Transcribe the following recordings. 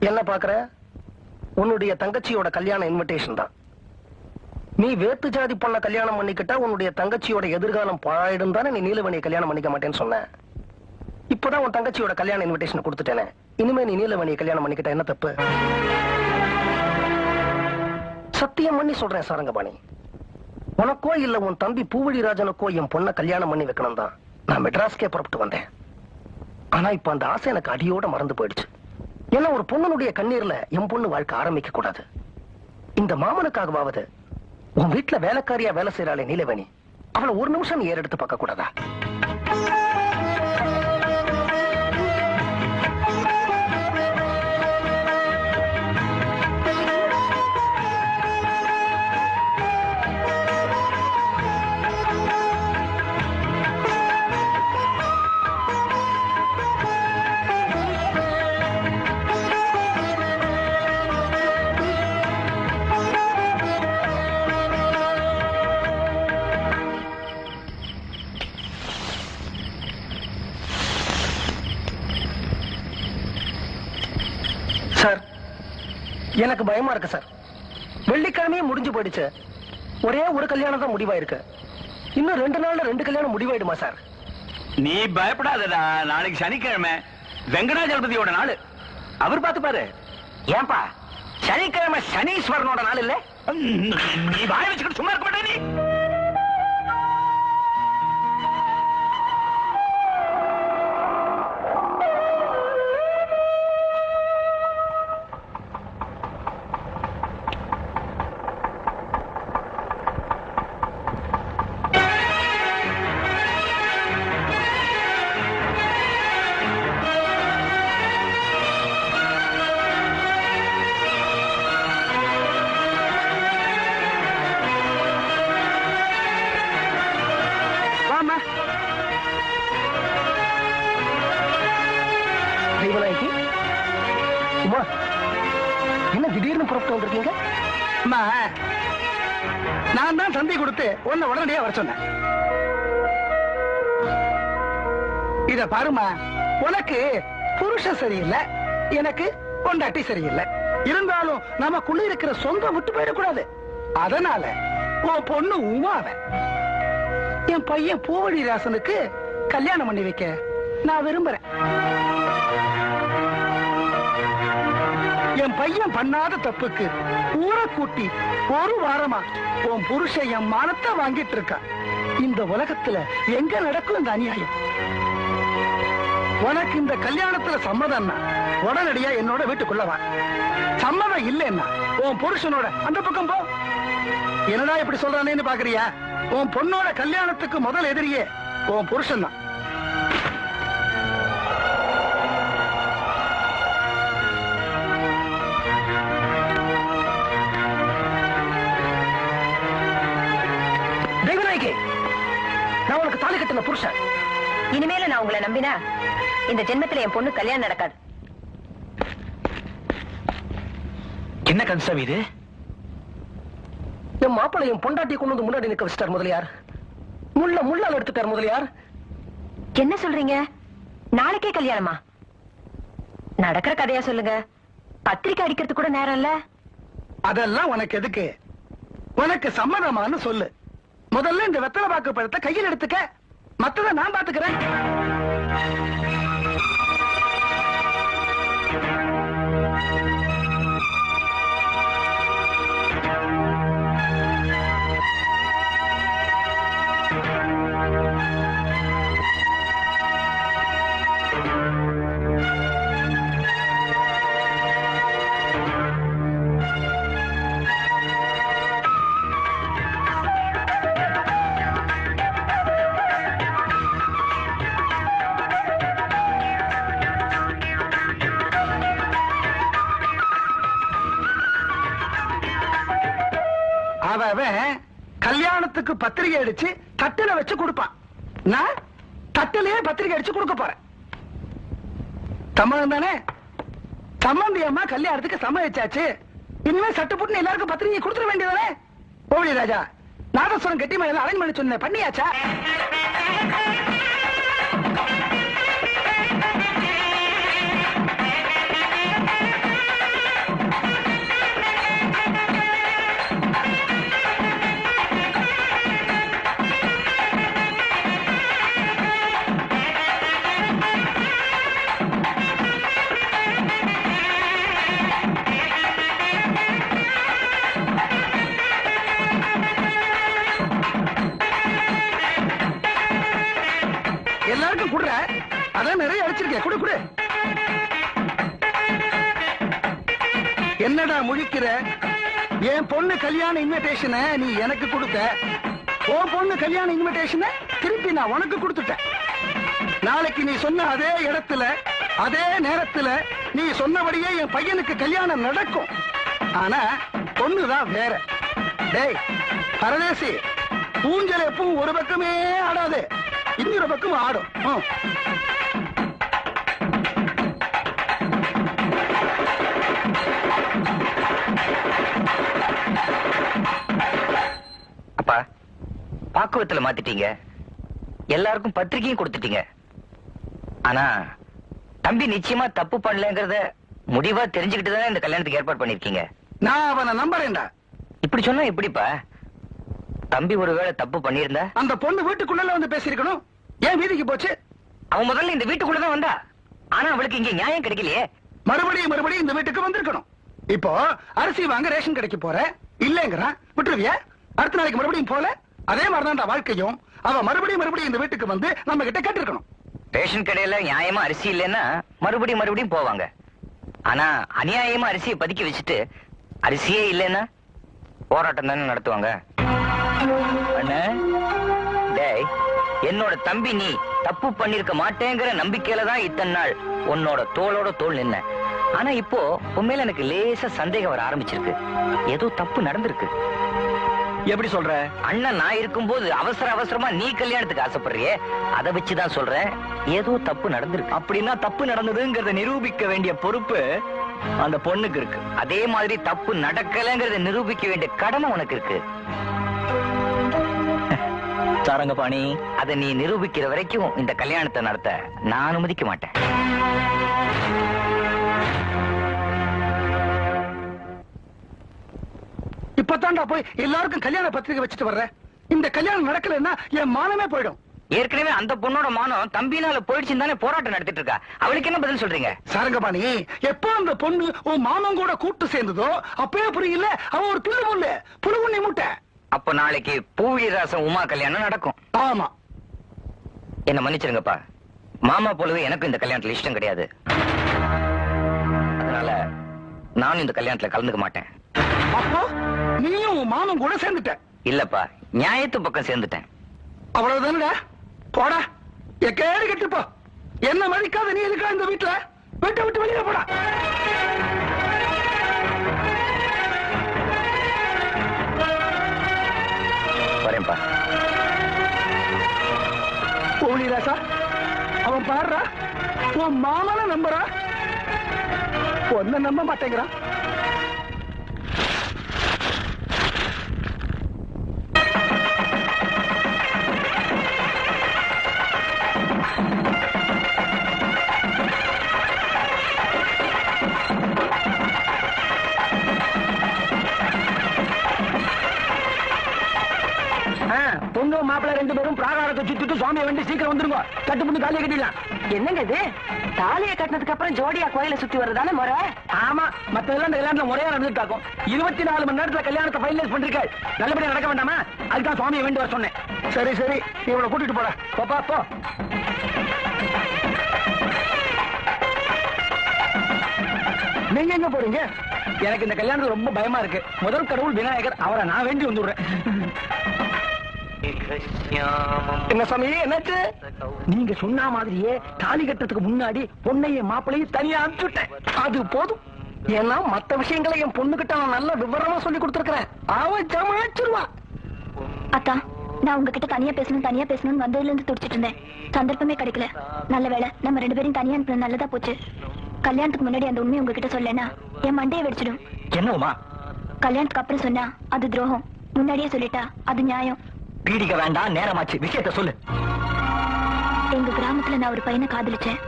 என்ன பாக்குற? உன்னுடைய தங்கச்சியோட கல்யாண இன்விடேஷன் தான். நீ வேத்து ஜாதி பொண்ண கல்யாணம் பண்ணிக்கிட்டா உன்னுடைய தங்கச்சியோட எதிர்காலம் பாழாயிடும் தானே நீ நீலவேணியை கல்யாணம் பண்ணிக்க மாட்டேன்னு சொன்ன. இப்பதான் உன் தங்கச்சியோட கல்யாண இன்விடேஷன் கொடுத்துட்டேனே, இனிமே நீ நீலவேணியை கல்யாணம் பண்ணிக்கிட்ட என்ன தப்பு? சத்தியம் பண்ணி சொல்றேன் சாரங்கபாணி, உனக்கோ இல்ல உன் தம்பி பூவழிராஜனுக்கோ என் பொண்ண கல்யாணம் பண்ணி வைக்கணும் தான் நான் மெட்ராஸ்கே புறப்பட்டு வந்தேன். ஆனா இப்ப அந்த ஆசை எனக்கு அடியோட மறந்து போயிடுச்சு. ஏன்னா ஒரு பொண்ணுடைய கண்ணீர்ல என் பொண்ணு வாழ்க்கை ஆரம்பிக்க கூடாது. இந்த மாமனுக்காகவாவது உன் வீட்டுல வேலைக்காரியா வேலை செய்யறாளே நீலவேணி, அவளை ஒரு நிமிஷம் நீ ஏறெடுத்து பார்க்க கூடாதா? சார், எனக்கு பயமா இருக்கு சார். வெள்ளிக்கிழமையே முடிஞ்சு போயிடுச்சு. ஒரே ஒரு கல்யாணம் தான் முடிவாயிருக்கு. இன்னும் 2 நாள்ல 2 கல்யாணம் முடிவாயிடுமா சார்? நீ பயப்படாதடா, நாளைக்கு சனிக்கிழமை வெங்கடாஜலபதியோட நாள். அவர் பார்த்து பாரு. ஏன்பா சனிக்கிழமை சனீஸ்வரனோட நாள் இல்ல? நீ வாய வச்சுக்கிட்டு சும்மா இருக்க மாட்டே. நீ என்ன திடீர்னு புறப்பட்டு வந்திருக்கீங்க? நான் தான் சந்தை கொடுத்து உன்னை உடனடியா வர சொன்னேன். இத பாருமா, உனக்கு புருஷன் சரியில்லை, எனக்கு பொண்டாட்டி சரியில்லை. இருந்தாலும் நமக்குள்ள இருக்கிற சொந்தம் விட்டு போயிடக்கூடாது. அதனால உன் பொண்ணு உமாவ என் பையன் பூவழிராசனுக்கு கல்யாணம் பண்ணி வைக்க நான் விரும்புறேன். என் பையன் பண்ணாத தப்புக்கு ஊரை கூட்டி ஒரு வாரமா உன் புருஷன் என் மானத்தை வாங்கிட்டு இருக்கான். இந்த உலகத்துல எங்க நடக்கும் இந்த அநியாயம்? உனக்கு இந்த கல்யாணத்துல சம்மதம்னா உடனடியா என்னோட வீட்டுக்குள்ள வா. சம்மதம் இல்லைன்னா உன் புருஷனோட அந்த பக்கம் போ. என்னடா இப்படி சொல்றானேன்னு பாக்குறியா? உன் பொண்ணோட கல்யாணத்துக்கு முதல் எதிரியே உன் புருஷன் தான். நான் உனக்கு தாலி கட்டின புருஷன். இனிமேல நான் உங்களை நம்பினா இந்த ஜென்மத்துல என் பொண்ணு கல்யாணம் நடக்காது. என்ன கன்சம் இது? என் மாப்பிள்ளை என் பொண்டாட்டி கொண்டு வந்து முன்னாடி நிக்க வச்சிட்டார் முதலியார். முள்ளால் எடுத்துட்டார் முதலியார். என்ன சொல்றீங்க? நாளைக்கே கல்யாணமா? நடக்கிற கதையா சொல்லுங்க. பத்திரிக்கை அடிக்கிறது கூட நேரம் இல்ல. அதெல்லாம் உனக்கு எதுக்கு? உனக்கு சம்மதமானு சொல்லு. முதல்ல இந்த வெத்தலை பாக்கு பழத்தை கையில் எடுத்துக்க, மத்தத நான் பாத்துக்கிறேன். அவன் கல்யாணத்துக்கு பத்திரிகை அடிச்சு தட்டுல வச்சு கொடுப்பான். நான் தட்டிலேயே பத்திரிகை அடிச்சு கொடுக்க போறேன். சம்மதம் தானே? சம்மந்தி அம்மா கல்யாணத்துக்கு சம்மதிச்சாச்சு. இனிமே சட்டு புட்டு எல்லாருக்கும் பத்திரிகை கொடுத்துட வேண்டியதானே? போவலி ராஜா, நாதஸ்வரம் கெட்டிமா எல்லாம் அரேஞ்ச் பண்ணி சொன்ன பண்ணியாச்சா? குடுற, அதான் நிறைய அடிச்சிருக்கேன், குடு குடு. என்னடா முழிக்கிற? என் பொண்ணு கல்யாண இன்விடேஷனை நீ எனக்கு கொடுத்த, உன் பொண்ணு கல்யாண இன்விடேஷனை திருப்பி நான் உனக்கு கொடுத்துட்டேன். நாளைக்கு நீ சொன்ன அதே இடத்துல அதே நேரத்துல நீ சொன்னபடியே என் பையனுக்கு கல்யாணம் நடக்கும். ஆனா பொண்ணுதான் வேற. டேய் பரதேசி, ஊஞ்சல் எப்பவும் ஒரு பக்கமே ஆடாது, இன்னொரு பக்கம் ஆடும். அப்பா, பாக்குவத்துல மாத்திட்டீங்க, எல்லாருக்கும் பத்திரிக்கையும் கொடுத்துட்டீங்க. ஆனா தம்பி நிச்சயமா தப்பு பண்ணலங்கிறத முடிவா தெரிஞ்சுக்கிட்டு தானே இந்த கல்யாணத்துக்கு ஏற்பாடு பண்ணிருக்கீங்க. நான் அவனை நம்புறேன்டா. இப்படி சொன்னா எப்படிப்பா? தம்பி ஒருவேளை தப்பு பண்ணியிருந்தா அந்த பொண்ணு வீட்டுக்குள்ள வந்து பேசிருக்கணும். ஏன் வீதிக்கு போச்சு? அவன் முதல்ல இந்த வீட்டுக்குள்ளதான் வந்தா, ஆனா அவளுக்கு இங்க நியாயம் கிடைக்கலையே. மறுபடியும் இந்த வீட்டுக்கு வந்திருக்கணும். இப்போ அரிசி வாங்க ரேஷன் கடைக்கு போற, இல்லங்கிறான், விட்டுருவியா? அடுத்த நாளைக்கு மறுபடியும் போல, அதே மாதிரிதான் வாழ்க்கையும். அவ மறுபடியும் இந்த வீட்டுக்கு வந்து நம்ம கிட்ட கேட்டிருக்கணும். ரேஷன் கடையில நியாயமா அரிசி இல்லைன்னா மறுபடியும் போவாங்க. ஆனா அநியாயமா அரிசியை பதுக்கி வச்சுட்டு அரிசியே இல்லைன்னா போராட்டம் தானே நடத்துவாங்க. அண்ணே, டேய், என்னோட தம்பி நீ தப்பு பண்ணிருக்க மாட்டேங்கிற நம்பிக்கையில தான் இத்தனை நாள் உன்னோட தோளோட தோள் நின்ன. ஆனா இப்போ உண்மையில எனக்கு லேசா சந்தேகம் வர ஆரம்பிச்சிருக்கு. ஏதோ தப்பு நடந்திருக்கு. எப்படி சொல்ற? அண்ணன் நான் இருக்கும்போது அவசரமா நீ கல்யாணத்துக்கு ஆசைப்படுறியே, அதை வச்சுதான் சொல்றேன். ஏதோ தப்பு நடந்திருக்கு. அப்படின்னா தப்பு நடந்ததுங்கிறத நிரூபிக்க வேண்டிய பொறுப்பு அந்த பொண்ணுக்கு இருக்கு. அதே மாதிரி தப்பு நடக்கலங்கிறத நிரூபிக்க வேண்டிய கடமை உனக்கு இருக்கு. சாரங்கபாணி, அதை நீ நிரூபிக்கிற வரைக்கும் இந்த கல்யாணத்தை நடத்த நான் அனுமதிக்க மாட்டேன். இப்பதான்டா போய் எல்லாருக்கும் கல்யாண பத்திரிகை வச்சுட்டு வர்ற. இந்த கல்யாணம் நடக்கலன்னா என் மானமே போயிடும். ஏற்கனவே அந்த பொண்ணோட மானம் தம்பினால போயிடுச்சுன்னு தானே போராட்டம் நடத்திட்டு இருக்கா. அவளுக்கு என்ன பதில் சொல்றீங்க? சாரங்கபாணி, எப்போ அந்த பொண்ணு உன் மாமன் கூட கூட்டு சேர்ந்ததோ அப்பவே புரியல, அவ ஒரு தில்லு முள்ளு, புழுவுண்ணி மூட்டை. அப்ப நாளைக்கு பூவிராசம் உமா கல்யாணம் நடக்கும். ஆமா. என்ன மன்னிச்சிருங்கப்பா, மாமா போலவே எனக்கு இந்த கல்யாணத்துல இஷ்டம் கிடையாது. அதனால நானும் இந்த கல்யாணத்துல கலந்துக்க மாட்டேன். அப்போ நீயும் உன் மாமன் கூட சேர்ந்துட்ட? இல்லப்பா, நியாயத்து பக்கம் சேர்ந்துட்டேன். அவ்வளவுதானடா, போடா, எக்கேடு கெட்டுப்போ. என்ன மதிக்காத நீ இருக்கா இந்த வீட்டுல? வீட்டை விட்டு வெளியே போடா. வரேன்ப்பா. பூலிராசா, அவன் பாடுறா, உன் மாமனை நம்புறா, பொண்ணை நம்ப மாட்டேங்கிறான். பொண்ணு மாப்பிள்ள ரெண்டு பேரும் பிராகாரத்தை சுத்திட்டு சுவாமியை வேண்டி சீக்கிரம் வந்துருங்க. கட்டு பண்ணி காலியை கட்டிடலாம். என்னங்க இது? தாலியை கட்டினதுக்கு அப்புறம் ஜோடியா கோயிலை சுத்தி வர்றதானே முறை? ஆமா, மத்ததெல்லாம் இந்த கல்யாணத்துல முறையா நடந்துட்டாக்கும். 24 மணி நேரத்துல கல்யாணத்தை ஃபைனலைஸ் பண்ணிருக்காள். நல்லபடியா நடக்க வேண்டாமா? அதுதான் சுவாமியை வேண்டி வர சொன்னேன். சரி சரி, நீ இவளை கூட்டிட்டு போடா. போப்பா போ. நீங்க எங்க போறீங்க? எனக்கு இந்த கல்யாணத்துல ரொம்ப பயமா இருக்கு. முதல் கடவுள் விநாயகர், அவரை நான் வேண்டி வந்துடுறேன். என்ன சாமி, என்னாச்சு? நீங்க சொன்ன மாதிரியே தாலி கட்டுறதுக்கு முன்னாடி பொண்ணையும் மாப்பிளையும் தனியா அனுப்பிச்சுட்டேன். அது போதும். ஏன்னா மத்த விஷயங்களை என் பொண்ணு கிட்ட நான் நல்ல விவரமா சொல்லி கொடுத்துருக்கேன். அவன் ஜமாச்சிருவா. அத்தா, நான் உங்ககிட்ட தனியா பேசணும்னு வந்ததுல இருந்து துடிச்சிட்டு இருந்தேன். சந்தர்ப்பமே கிடைக்கல. நல்ல வேளை நம்ம 2 பேரும் தனியா அனுப்புறது நல்லதா போச்சு. கல்யாணத்துக்கு முன்னாடி அந்த உண்மையை உங்ககிட்ட சொல்லனா என் மண்டையை வெடிச்சிடும். என்னவுமா? கல்யாணத்துக்கு அப்புறம் சொன்னா அது துரோகம். முன்னாடியே சொல்லிட்டா அது நியாயம். பீடிக்க வேண்டாம், நேரமாச்சு. விஷயத்த சொல்லு. எங்க கிராமத்துல நான் ஒரு பையனை காதலிச்சேன்.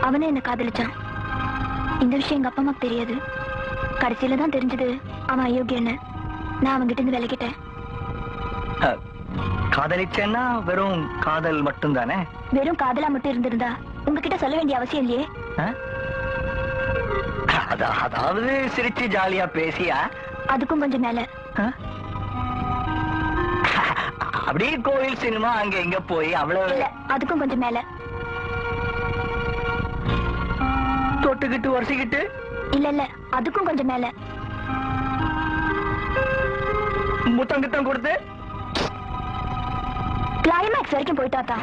அவனே என்ன காதலிச்சான். இந்த விஷயம் எங்க அப்பா அம்மாக்கு தெரியாது. கடைசியில தான் தெரிஞ்சது அவன் அயோக்கியன்னு. நான் அவன்கிட்ட இருந்து விலகிட்டேன். காதலிச்சேன்னா வெறும் காதல் மட்டும் தானே? வெறும் காதலா மட்டும் இருந்திருந்தா உங்ககிட்ட சொல்ல வேண்டிய அவசியம் இல்லையே. அதாவது சிரிச்சு ஜாலியா பேசியா? அதுக்கும் கொஞ்சம் மேல. அப்படியே கோயில் சினிமா அங்க எங்க போய் அவ்வளவு இல்ல, அதுக்கும் கொஞ்சம் மேல. தொட்டுக்கிட்டு வரிசைக்கிட்டு இல்ல இல்ல அதுக்கும் கொஞ்சம் மேல. முத்தம் கித்தம் கொடுத்து கிளைமேக்ஸ் வரைக்கும் போயிட்டாத்தா.